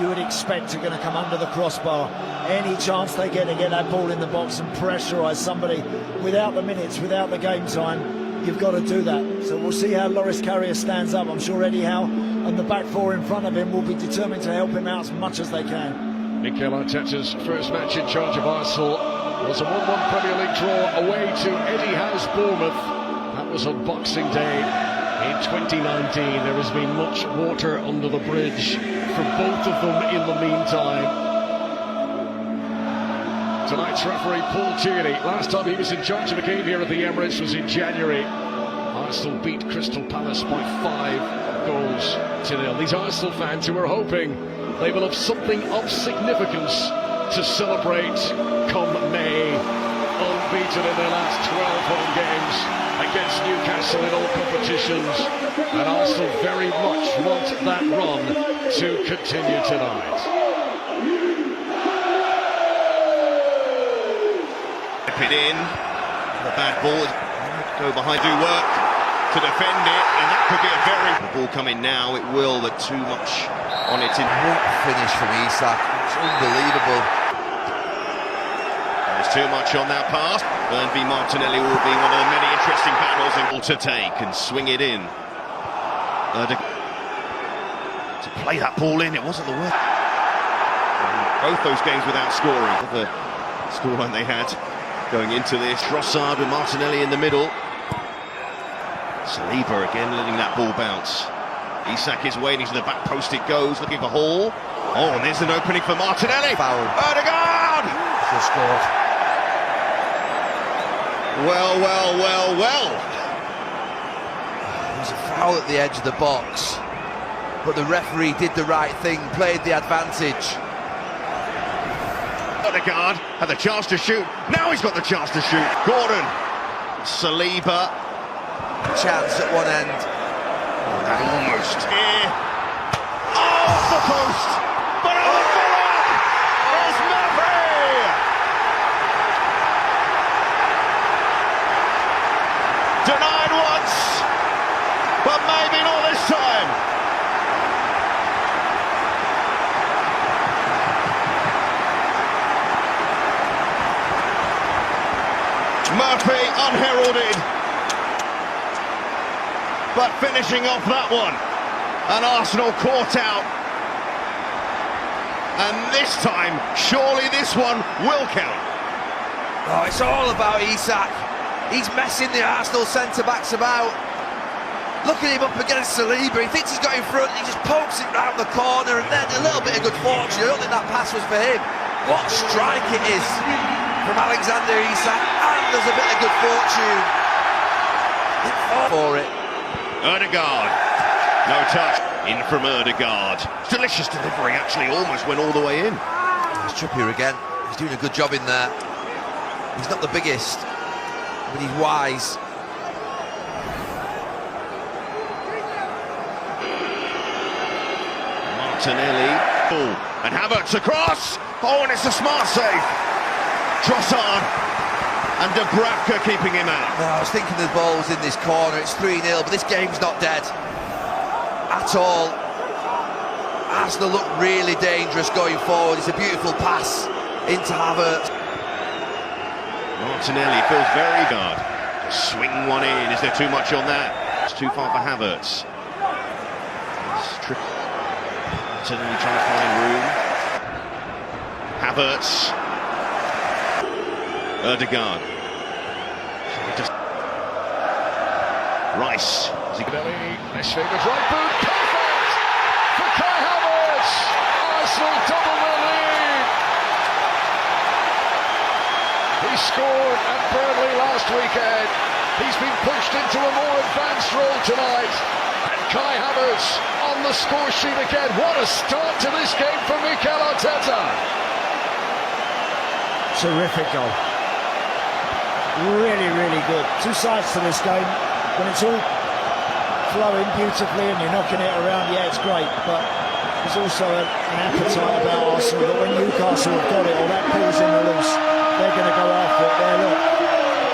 you would expect are going to come under the crossbar. Any chance they get to get that ball in the box and pressurise somebody without the minutes, without the game time, you've got to do that. So we'll see how Loris Karius stands up. I'm sure Eddie Howe and the back four in front of him will be determined to help him out as much as they can. Mikel Arteta's first match in charge of Arsenal was a 1-1 Premier League draw away to Eddie Howe's Bournemouth. That was on Boxing Day. In 2019, there has been much water under the bridge for both of them in the meantime. Tonight's referee, Paul Tierney. Last time he was in charge of a game here at the Emirates was in January. Arsenal beat Crystal Palace by 5-0. These Arsenal fans who are hoping they will have something of significance to celebrate come May. Unbeaten in their last 12 home games against Newcastle in all competitions, and Arsenal very much want that run to continue tonight. Tip it in, the bad ball, go behind, do work to defend it, and that could be a very... The ball coming now, it will, but too much on it. What finish from Isak, it's unbelievable. There's too much on that pass. Burnby Martinelli will be one of the many interesting battles to take and swing it in. To play that ball in, it wasn't the worst. Both those games without scoring. The scoreline they had going into this. Trossard with Martinelli in the middle. Saliba again letting that ball bounce. Isak is waiting to the back post, it goes, looking for Hall. Oh, and there's an opening for Martinelli. Foul. Ødegaard! Just scored. Well. There was a foul at the edge of the box, but the referee did the right thing, played the advantage. Ødegaard had the chance to shoot. Now he's got the chance to shoot. Gordon. Saliba. Chance at one end. Almost here. Oh, off the post. But on the follow-up is Murphy. Denied once, but maybe not this time. Murphy unheralded, but finishing off that one. And Arsenal caught out. And this time, surely this one will count. Oh, it's all about Isak. He's messing the Arsenal centre-backs about. Look at him up against Saliba. He thinks he's got in front. He just pokes it round the corner, and then a little bit of good fortune. I don't think that pass was for him. What strike it is from Alexander Isak. And there's a bit of good fortune for it. Ødegaard, no touch. In from Ødegaard. Delicious delivery, actually, almost went all the way in. It's Trippier again. He's doing a good job in there. He's not the biggest, but he's wise. Martinelli. Oh, and Havertz across. Oh, and it's a smart save. Trossard and Dubravka keeping him out. No, I was thinking the ball was in this corner. It's 3-0, but this game's not dead at all. Arsenal look really dangerous going forward. It's a beautiful pass into Havertz. Martinelli feels very good. Swing one in. Is there too much on that? It's too far for Havertz. Martinelli trying to find room. Havertz. Ødegaard. Rice. Messi with right boot, perfect for Kai Havertz. Arsenal double their lead. He scored at Burnley last weekend. He's been pushed into a more advanced role tonight. And Kai Havertz on the score sheet again. What a start to this game for Mikel Arteta. Terrific goal. Really good. Two sides to this game. When it's all flowing beautifully and you're knocking it around, yeah, it's great, but there's also an appetite about Arsenal that when Newcastle have got it, or that ball's in the loose, they're going to go after it. There, look,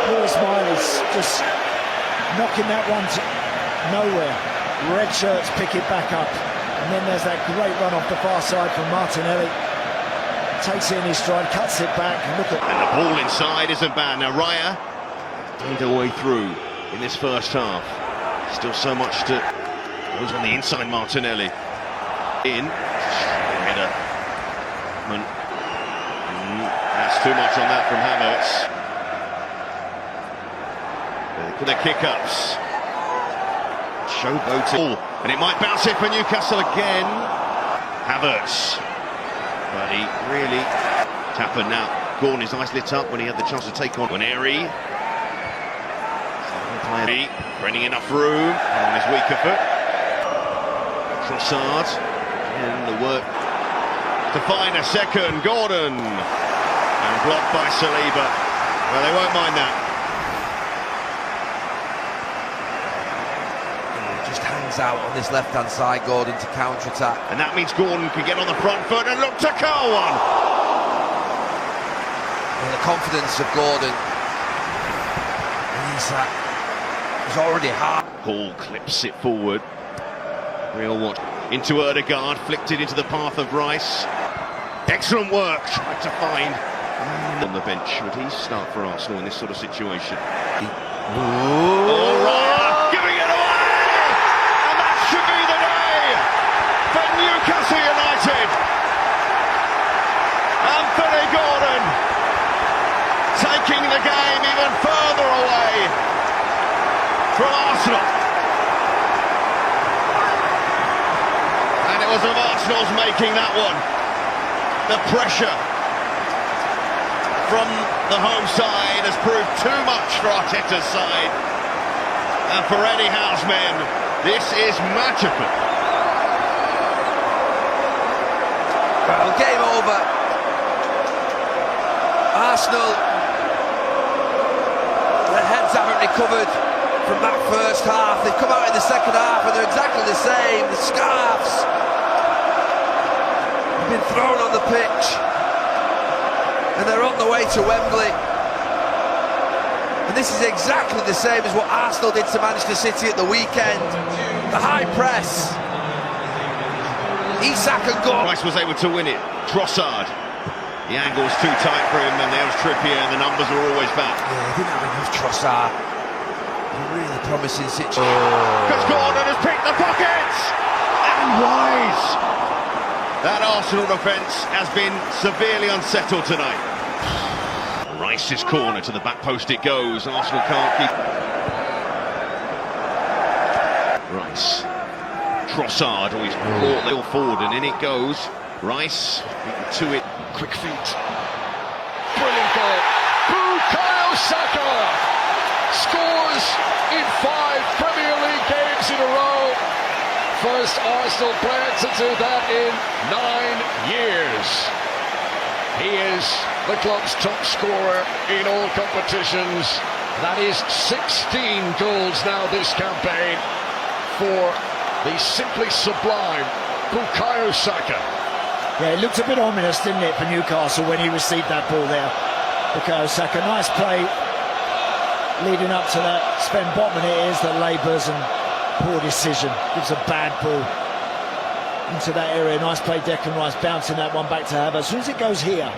Paul Smiley's just knocking that one to nowhere. Red shirts pick it back up. And then there's that great run off the far side from Martinelli. Takes it in his stride, cuts it back. Look at. And the ball inside isn't bad. Now Raya made her way through in this first half. Still so much to. Goes on the inside, Martinelli. In. Header. That's too much on that from Havertz. The kick-ups. Showboating. And it might bounce it for Newcastle again. Havertz. But he really... Tapper now. Gordon, his eyes lit up when he had the chance to take on Nwaneri. Bringing enough room on his weaker foot. Trossard. And the work to find a second. Gordon. And blocked by Saliba. Well, they won't mind that. Just hangs out on this left-hand side, Gordon, to counter-attack. And that means Gordon can get on the front foot and look to curl one. And the confidence of Gordon. And Isak is already hard. Hall clips it forward. Real watch. Into Ødegaard, flicked it into the path of Rice. Excellent work, tried to find on the bench. Should he start for Arsenal in this sort of situation? Raya giving it away! And that should be the day for Newcastle United. Anthony Gordon taking the game even further away from Arsenal. And it was of Arsenal's making that one. The pressure from the home side has proved too much for Arteta's side. And for Eddie Howe's men, this is magical. Well, game over. Arsenal, their heads haven't recovered from that first half. They've come out in the second half and they're exactly the same. The scarves have been thrown on the pitch and they're on the way to Wembley. And this is exactly the same as what Arsenal did to Manchester City at the weekend. The high press. Isak and Gordon. Rice was able to win it. Trossard. The angle's too tight for him, and there was Trippier, and the numbers are always back. Yeah, he didn't have enough Trossard. A really promising situation. Because Gordon has picked the pockets! And Wise! That Arsenal defence has been severely unsettled tonight. Rice's corner to the back post it goes. Arsenal can't keep... Rice. Trossard always brought the ball forward and in it goes. Rice to it. Quick feet. Brilliant goal. Bukayo Saka scores in 5 Premier League games in a row. First Arsenal player to do that in 9 years. He is the club's top scorer in all competitions. That is 16 goals now this campaign for the simply sublime Bukayo Saka. Yeah, it looked a bit ominous, didn't it, for Newcastle when he received that ball there. Bukayo Saka, nice play leading up to that. Sven Botman it is that labours and poor decision. Gives a bad ball into that area. Nice play, Declan Rice bouncing that one back to Havertz. As soon as it goes here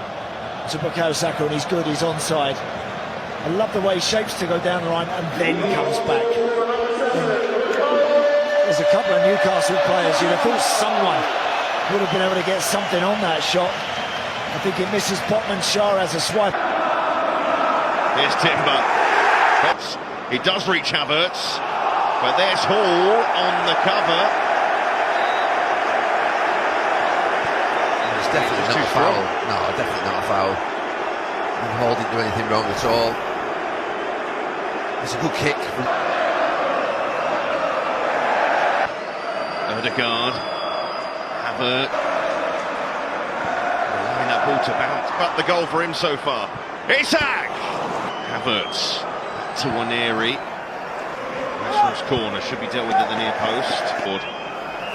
to Bukayo Saka and he's good, he's onside. I love the way he shapes to go down the line and then comes back. There's a couple of Newcastle players, you'd have thought someone would have been able to get something on that shot. I think it misses Botman. Shah has a swipe. Here's Timber. He does reach Havertz, but there's Hall on the cover. It's definitely not a foul. No, definitely not a foul. And Hall didn't do anything wrong at all. It's a good kick from Ødegaard. Havertz. Allowing that ball to bounce, but the goal for him so far. Isak! Havertz to Nwaneri. Arsenal's corner should be dealt with at the near post.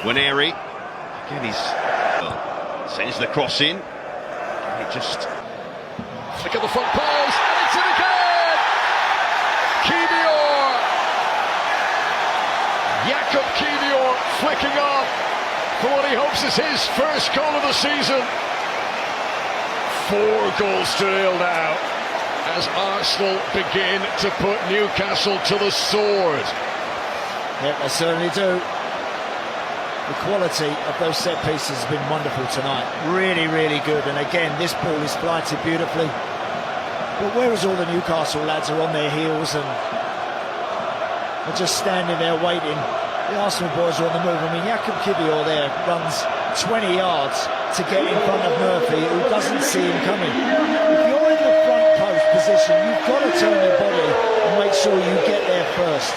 Nwaneri. Again, he's sends the cross in. It just... Look at the front post, and it's in again! Kiwior! Jakub Kiwior flicking off for what he hopes is his first goal of the season. 4-0 now as Arsenal begin to put Newcastle to the sword. Yeah, they certainly do. The quality of those set pieces has been wonderful tonight. Really, really good. And again, this ball is flighted beautifully. But whereas all the Newcastle lads are on their heels and are just standing there waiting, the Arsenal boys are on the move. I mean, Jakub Kiwior there runs 20 yards to get in front of Murphy, who doesn't see him coming. If you're in the front post position, you've got to turn your body and make sure you get there first.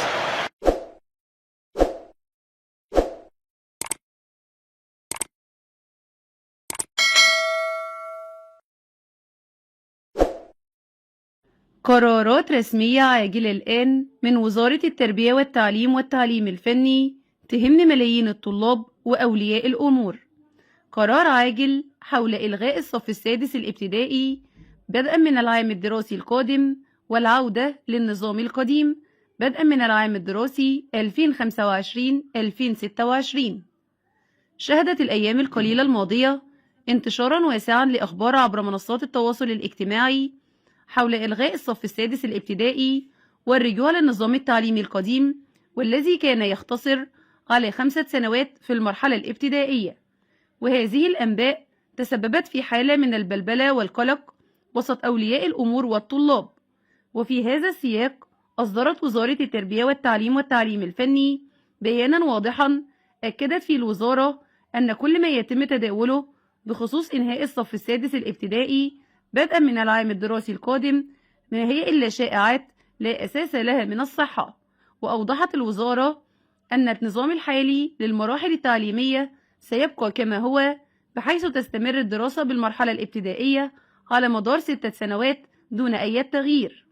قرارات رسمية عاجلة الآن من وزارة التربية والتعليم الفني تهم ملايين الطلاب وأولياء الأمور. قرار عاجل حول إلغاء الصف السادس الابتدائي بدءا من العام الدراسي القادم والعودة للنظام القديم بدءا من العام الدراسي 2025-2026. شهدت الأيام القليلة الماضية انتشارا واسعا لأخبار عبر منصات التواصل الاجتماعي حول إلغاء الصف السادس الابتدائي والرجوع للنظام التعليمي القديم، والذي كان يختصر على 5 سنوات في المرحلة الابتدائية. وهذه الأنباء تسببت في حالة من البلبلة والقلق وسط أولياء الأمور والطلاب. وفي هذا السياق أصدرت وزارة التربية والتعليم الفني بيانا واضحا أكدت فيه الوزارة أن كل ما يتم تداوله بخصوص إنهاء الصف السادس الابتدائي بدءا من العام الدراسي القادم ما هي إلا شائعات لا أساس لها من الصحة. وأوضحت الوزارة أن النظام الحالي للمراحل التعليمية سيبقى كما هو، بحيث تستمر الدراسة بالمرحلة الابتدائية على مدار 6 سنوات دون أي تغيير.